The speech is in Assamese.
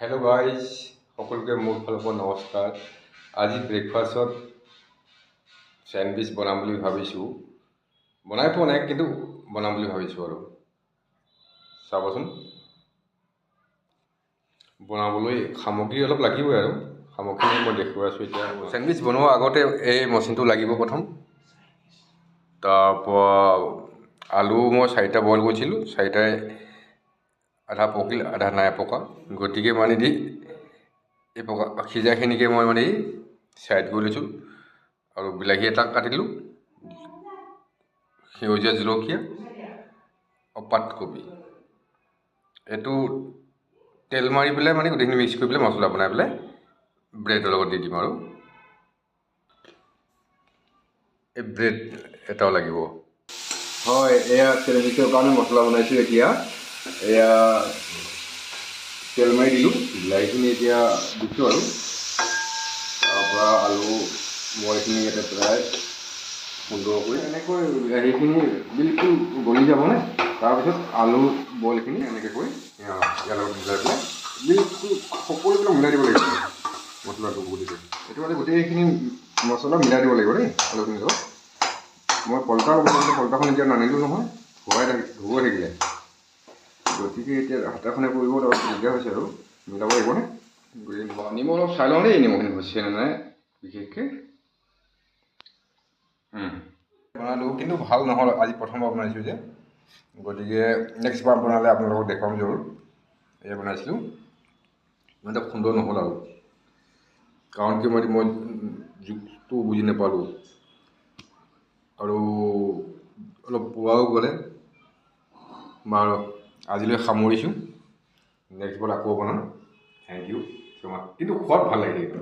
হেল্ল' গাইজ, সকলোকে মোৰ ফালৰ পৰা নমস্কাৰ। আজি ব্ৰেকফাষ্টত চেণ্ডউইচ বনাম বুলি ভাবিছোঁ। বনাই পোৱা নাই, কিন্তু বনাম বুলি ভাবিছোঁ আৰু চাবচোন। বনাবলৈ সামগ্ৰী অলপ লাগিবই আৰু সামগ্ৰী মই দেখুৱাইছোঁ। এতিয়া চেণ্ডউইচ বনোৱাৰ আগতে এই মেচিনটো লাগিব প্ৰথম। তাৰপৰা আলু মই 4টা বইল কৰিছিলোঁ, 4টাই আধা পকিল আধা নাই পকা, গতিকে মানে দি এই পকা সিজাখিনিকে মই মানে ছাইড কৰি লৈছোঁ। আৰু বিলাহী এটা কাটিলোঁ, সেউজীয়া জলকীয়া আৰু পাতকবি। এইটো তেল মাৰি পেলাই মানে গোটেইখিনি মিক্স কৰি পেলাই মছলা বনাই পেলাই ব্ৰেডৰ লগত দি দিম। আৰু এই ব্ৰেড এটাও লাগিব। হয়, এয়া চেণ্ডউইচৰ কাৰণে মছলা বনাইছোঁ। এতিয়া এয়া তেল মাৰি দিলোঁ, বিলাহীখিনি এতিয়া দিছোঁ আৰু তাৰপৰা আলু বইলখিনি ইয়াতে প্ৰায় সুন্দৰকৈ এনেকৈ বিলাহীখিনি বিলকুল গলি যাবনে, তাৰপিছত আলু বইলখিনি এনেকৈ কৰি ইয়াৰ লগত মিলাই পেলাই বিলকুল সকলোবিলাক মিলাই দিব লাগিব। মছলাটো গোটেই এইটো মানে গোটেইখিনি মছলা মিলাই দিব লাগিব দেই আলুখিনিৰ লগত। মই পলতাখন এতিয়া নানিলোঁ নহয়, ধুব থাকিলে, গতিকে এতিয়া হাতাখনে কৰিব অলপ দিগদাৰ হৈছে আৰু মিলাব লাগিবনে। নিমখ অলপ চাই লওঁ দেই, নিমখখিনি হৈছে নে নাই বিশেষকৈ। বনালোঁ, কিন্তু ভাল নহ'ল। আজি প্ৰথমবাৰ বনাইছোঁ যে, গতিকে নেক্সট বাৰ বনালে আপোনালোকক দেখুৱাম জৰুৰ। এয়া বনাইছিলোঁ, ইমান এটা সুন্দৰ নহ'ল আৰু কাৰণ কি মই জোখটো বুজি নাপালোঁ আৰু অলপ পোৱাও গ'লে। বাৰু আজিলৈ সামৰিছোঁ, নেক্সট বাৰ আকৌ বনাম। থেংক ইউ ছ' মাছ। কিন্তু খোৱাত ভাল লাগিলে।